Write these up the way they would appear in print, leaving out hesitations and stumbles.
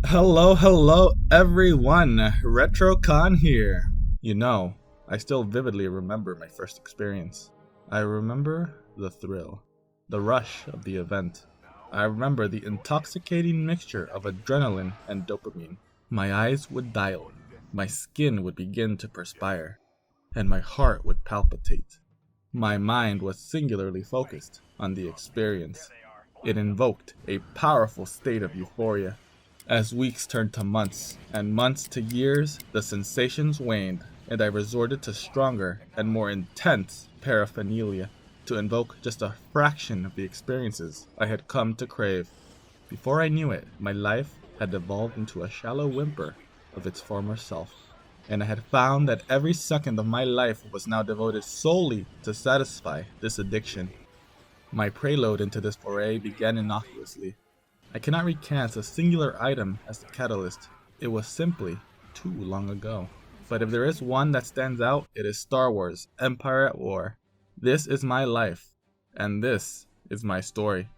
Hello everyone! RetroCon here. You know, I still vividly remember my first experience. I remember the thrill, the rush of the event. I remember the intoxicating mixture of adrenaline and dopamine. My eyes would dilate, my skin would begin to perspire, and my heart would palpitate. My mind was singularly focused on the experience. It invoked a powerful state of euphoria. As weeks turned to months, and months to years, the sensations waned, and I resorted to stronger and more intense paraphernalia to invoke just a fraction of the experiences I had come to crave. Before I knew it, my life had devolved into a shallow whimper of its former self, and I had found that every second of my life was now devoted solely to satisfy this addiction. My prelude into this foray began innocuously. I cannot recant a singular item as the catalyst. It was simply too long ago. But if there is one that stands out, it is Star Wars: Empire at War. This is my life, and this is my story.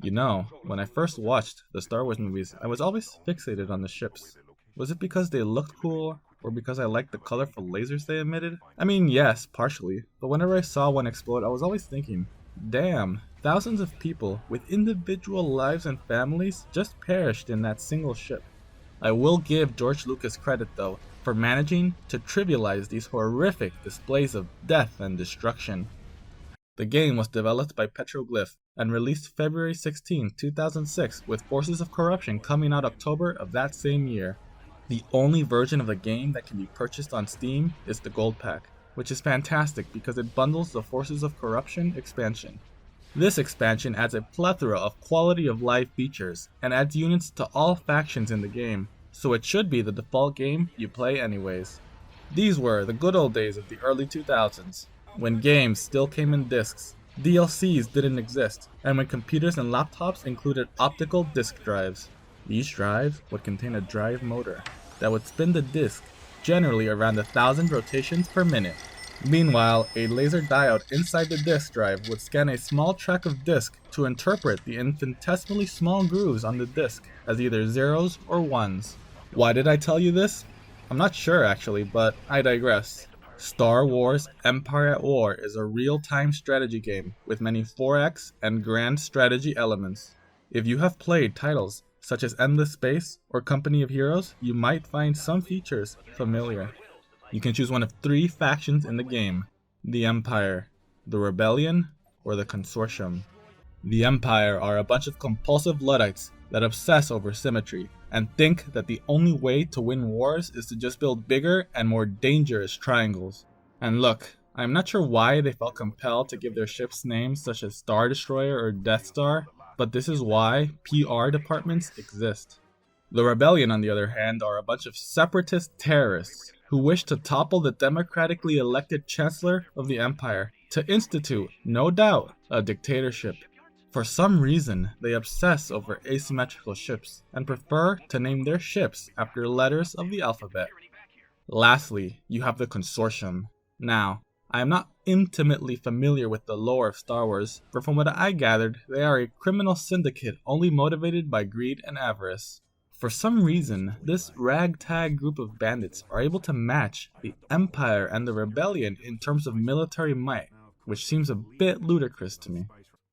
You know, when I first watched the Star Wars movies, I was always fixated on the ships. Was it because they looked cool, or because I liked the colorful lasers they emitted? I mean, yes, partially, but whenever I saw one explode, I was always thinking, damn, thousands of people with individual lives and families just perished in that single ship. I will give George Lucas credit though, for managing to trivialize these horrific displays of death and destruction. The game was developed by Petroglyph and released February 16, 2006, with Forces of Corruption coming out October of that same year. The only version of the game that can be purchased on Steam is the Gold Pack, which is fantastic because it bundles the Forces of Corruption expansion. This expansion adds a plethora of quality of life features and adds units to all factions in the game, so it should be the default game you play anyways. These were the good old days of the early 2000s, when games still came in discs, DLCs didn't exist, and when computers and laptops included optical disc drives. These drives would contain a drive motor that would spin the disc generally around 1,000 rotations per minute. Meanwhile, a laser diode inside the disk drive would scan a small track of disk to interpret the infinitesimally small grooves on the disk as either zeros or ones. Why did I tell you this? I'm not sure actually, but I digress. Star Wars: Empire at War is a real-time strategy game with many 4X and grand strategy elements. If you have played titles such as Endless Space or Company of Heroes, you might find some features familiar. You can choose one of three factions in the game: the Empire, the Rebellion, or the Consortium. The Empire are a bunch of compulsive Luddites that obsess over symmetry and think that the only way to win wars is to just build bigger and more dangerous triangles. And look, I'm not sure why they felt compelled to give their ships names such as Star Destroyer or Death Star, but this is why PR departments exist. The Rebellion, on the other hand, are a bunch of separatist terrorists who wish to topple the democratically elected Chancellor of the Empire to institute, no doubt, a dictatorship. For some reason, they obsess over asymmetrical ships and prefer to name their ships after letters of the alphabet. Lastly, you have the Consortium. Now, I am not intimately familiar with the lore of Star Wars, but from what I gathered, they are a criminal syndicate only motivated by greed and avarice. For some reason, this ragtag group of bandits are able to match the Empire and the Rebellion in terms of military might, which seems a bit ludicrous to me.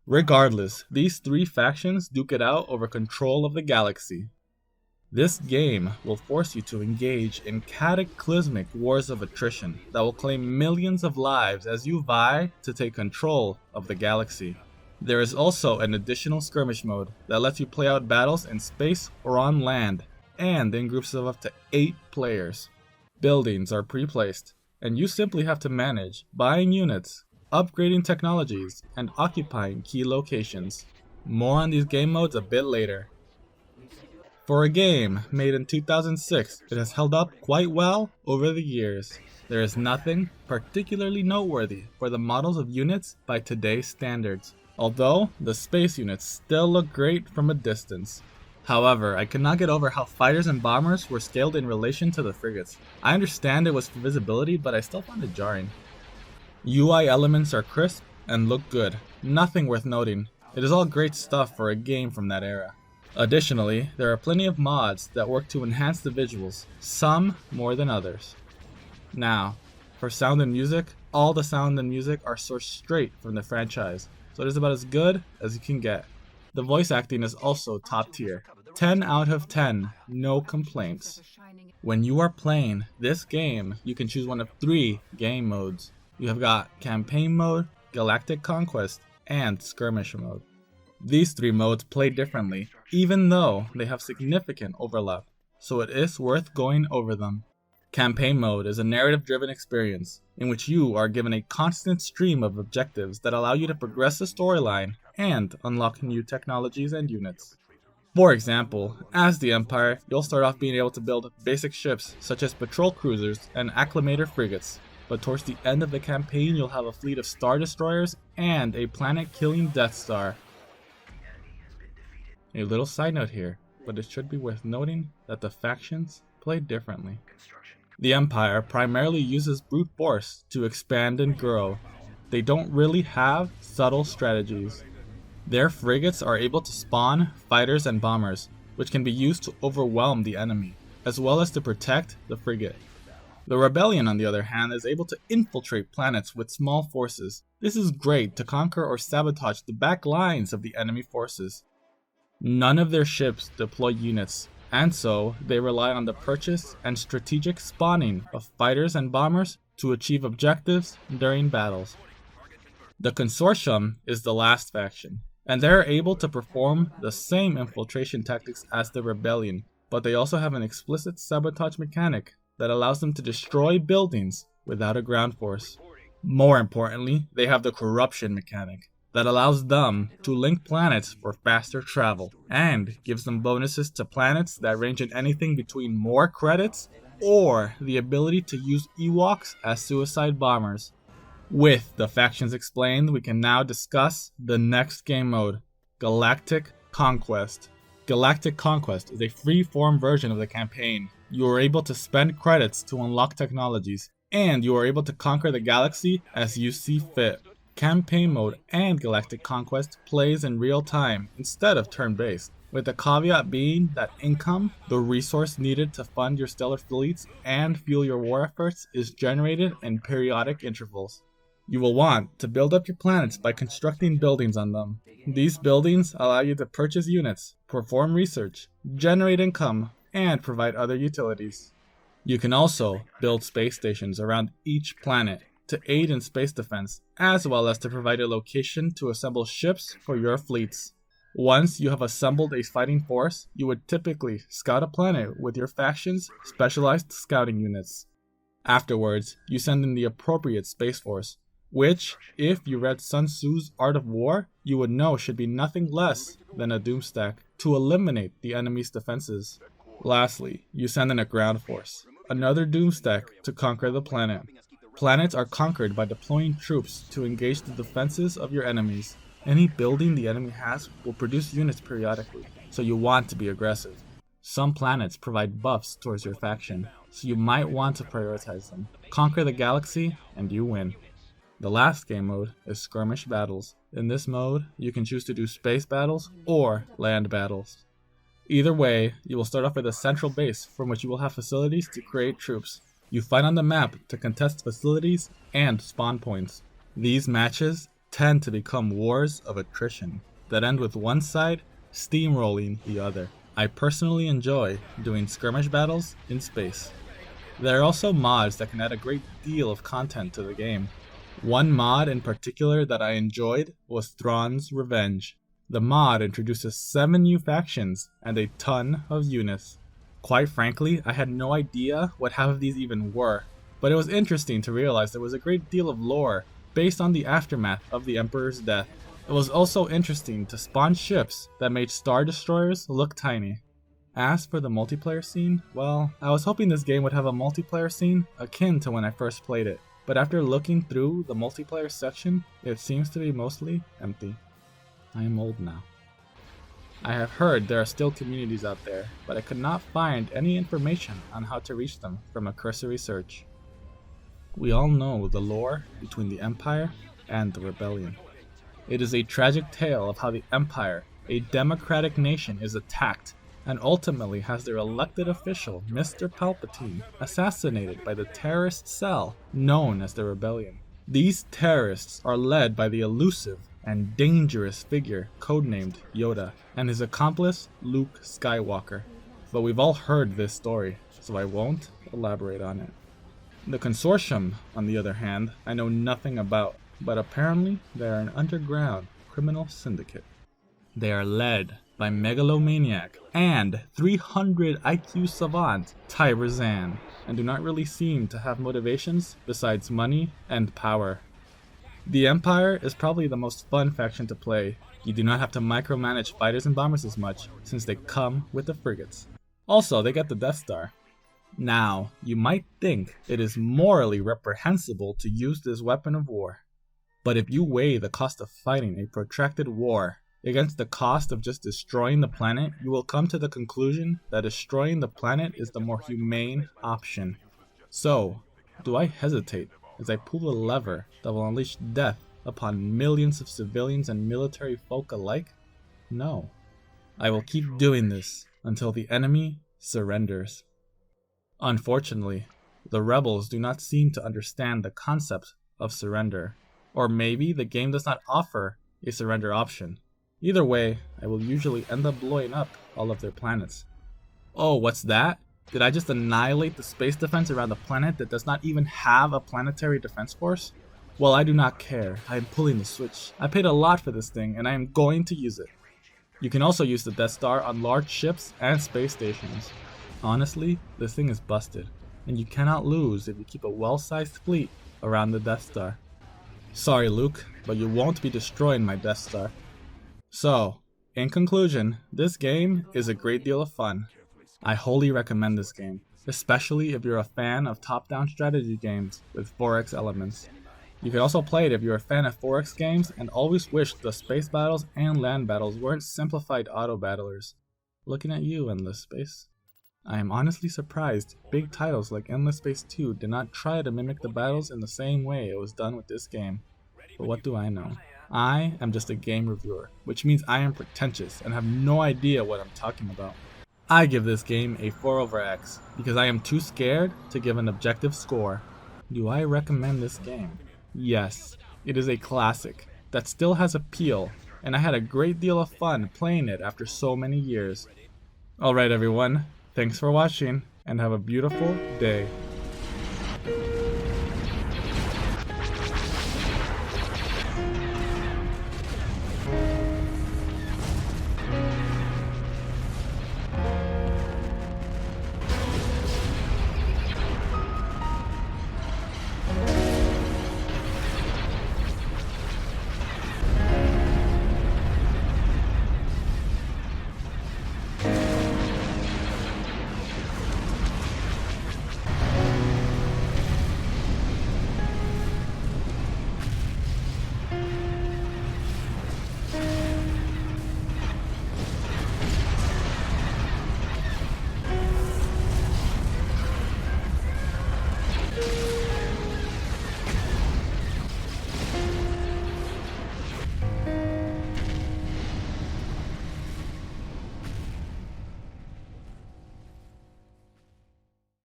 Regardless, these three factions duke it out over control of the galaxy. This game will force you to engage in cataclysmic wars of attrition that will claim millions of lives as you vie to take control of the galaxy. There is also an additional skirmish mode that lets you play out battles in space or on land, and in groups of up to 8 players. Buildings are pre-placed, and you simply have to manage buying units, upgrading technologies, and occupying key locations. More on these game modes a bit later. For a game made in 2006, it has held up quite well over the years. There is nothing particularly noteworthy for the models of units by today's standards, although the space units still look great from a distance. However, I cannot get over how fighters and bombers were scaled in relation to the frigates. I understand it was for visibility, but I still found it jarring. UI elements are crisp and look good. Nothing worth noting. It is all great stuff for a game from that era. Additionally, there are plenty of mods that work to enhance the visuals, some more than others. Now, for sound and music, all the sound and music are sourced straight from the franchise, so it is about as good as you can get. The voice acting is also top tier. 10 out of 10, no complaints. When you are playing this game, you can choose one of 3 game modes. You have got Campaign Mode, Galactic Conquest, and Skirmish Mode. These 3 modes play differently, even though they have significant overlap, so it is worth going over them. Campaign Mode is a narrative-driven experience in which you are given a constant stream of objectives that allow you to progress the storyline and unlock new technologies and units. For example, as the Empire, you'll start off being able to build basic ships such as patrol cruisers and acclimator frigates, but towards the end of the campaign you'll have a fleet of Star Destroyers and a planet-killing Death Star. A little side note here, but it should be worth noting that the factions play differently. The Empire primarily uses brute force to expand and grow. They don't really have subtle strategies. Their frigates are able to spawn fighters and bombers, which can be used to overwhelm the enemy, as well as to protect the frigate. The Rebellion, on the other hand, is able to infiltrate planets with small forces. This is great to conquer or sabotage the back lines of the enemy forces. None of their ships deploy units, and so they rely on the purchase and strategic spawning of fighters and bombers to achieve objectives during battles. The Consortium is the last faction, and they are able to perform the same infiltration tactics as the Rebellion, but they also have an explicit sabotage mechanic that allows them to destroy buildings without a ground force. More importantly, they have the corruption mechanic that allows them to link planets for faster travel, and gives them bonuses to planets that range in anything between more credits or the ability to use Ewoks as suicide bombers. With the factions explained, we can now discuss the next game mode, Galactic Conquest. Galactic Conquest is a free-form version of the campaign. You are able to spend credits to unlock technologies, and you are able to conquer the galaxy as you see fit. Campaign Mode and Galactic Conquest plays in real time instead of turn-based, with the caveat being that income, the resource needed to fund your stellar fleets and fuel your war efforts, is generated in periodic intervals. You will want to build up your planets by constructing buildings on them. These buildings allow you to purchase units, perform research, generate income, and provide other utilities. You can also build space stations around each planet to aid in space defense, as well as to provide a location to assemble ships for your fleets. Once you have assembled a fighting force, you would typically scout a planet with your faction's specialized scouting units. Afterwards, you send in the appropriate space force, which, if you read Sun Tzu's Art of War, you would know should be nothing less than a doomstack to eliminate the enemy's defenses. Lastly, you send in a ground force, another doomstack to conquer the planet. Planets are conquered by deploying troops to engage the defenses of your enemies. Any building the enemy has will produce units periodically, so you want to be aggressive. Some planets provide buffs towards your faction, so you might want to prioritize them. Conquer the galaxy, and you win. The last game mode is Skirmish Battles. In this mode, you can choose to do space battles or land battles. Either way, you will start off with a central base from which you will have facilities to create troops. You fight on the map to contest facilities and spawn points. These matches tend to become wars of attrition that end with one side steamrolling the other. I personally enjoy doing skirmish battles in space. There are also mods that can add a great deal of content to the game. One mod in particular that I enjoyed was Thrawn's Revenge. The mod introduces 7 new factions and a ton of units. Quite frankly, I had no idea what half of these even were, but it was interesting to realize there was a great deal of lore based on the aftermath of the Emperor's death. It was also interesting to spawn ships that made Star Destroyers look tiny. As for the multiplayer scene, well, I was hoping this game would have a multiplayer scene akin to when I first played it, but after looking through the multiplayer section, it seems to be mostly empty. I am old now. I have heard there are still communities out there, but I could not find any information on how to reach them from a cursory search. We all know the lore between the Empire and the Rebellion. It is a tragic tale of how the Empire a democratic nation is attacked and ultimately has their elected official, Mr. Palpatine, assassinated by the terrorist cell known as the Rebellion. These terrorists are led by the elusive and dangerous figure codenamed Yoda and his accomplice Luke Skywalker. But we've all heard this story, so I won't elaborate on it. The Consortium, on the other hand, I know nothing about, but apparently they are an underground criminal syndicate. They are led by megalomaniac and 300 IQ savant Tyber Zan, and do not really seem to have motivations besides money and power. The Empire is probably the most fun faction to play. You do not have to micromanage fighters and bombers as much, since they come with the frigates. Also, they get the Death Star. Now, you might think it is morally reprehensible to use this weapon of war. But if you weigh the cost of fighting a protracted war against the cost of just destroying the planet, you will come to the conclusion that destroying the planet is the more humane option. So, do I hesitate as I pull a lever that will unleash death upon millions of civilians and military folk alike? No. I will keep doing this until the enemy surrenders. Unfortunately, the rebels do not seem to understand the concept of surrender. Or maybe the game does not offer a surrender option. Either way, I will usually end up blowing up all of their planets. Oh, what's that? Did I just annihilate the space defense around a planet that does not even have a planetary defense force? Well, I do not care. I am pulling the switch. I paid a lot for this thing, and I am going to use it. You can also use the Death Star on large ships and space stations. Honestly, this thing is busted, and you cannot lose if you keep a well-sized fleet around the Death Star. Sorry, Luke, but you won't be destroying my Death Star. So, in conclusion, this game is a great deal of fun. I wholly recommend this game, especially if you're a fan of top-down strategy games with 4X elements. You can also play it if you're a fan of 4X games and always wished the space battles and land battles weren't simplified auto-battlers. Looking at you, Endless Space. I am honestly surprised big titles like Endless Space 2 did not try to mimic the battles in the same way it was done with this game. But what do I know? I am just a game reviewer, which means I am pretentious and have no idea what I'm talking about. I give this game a 4/X because I am too scared to give an objective score. Do I recommend this game? Yes, it is a classic that still has appeal, and I had a great deal of fun playing it after so many years. Alright everyone, thanks for watching, and have a beautiful day.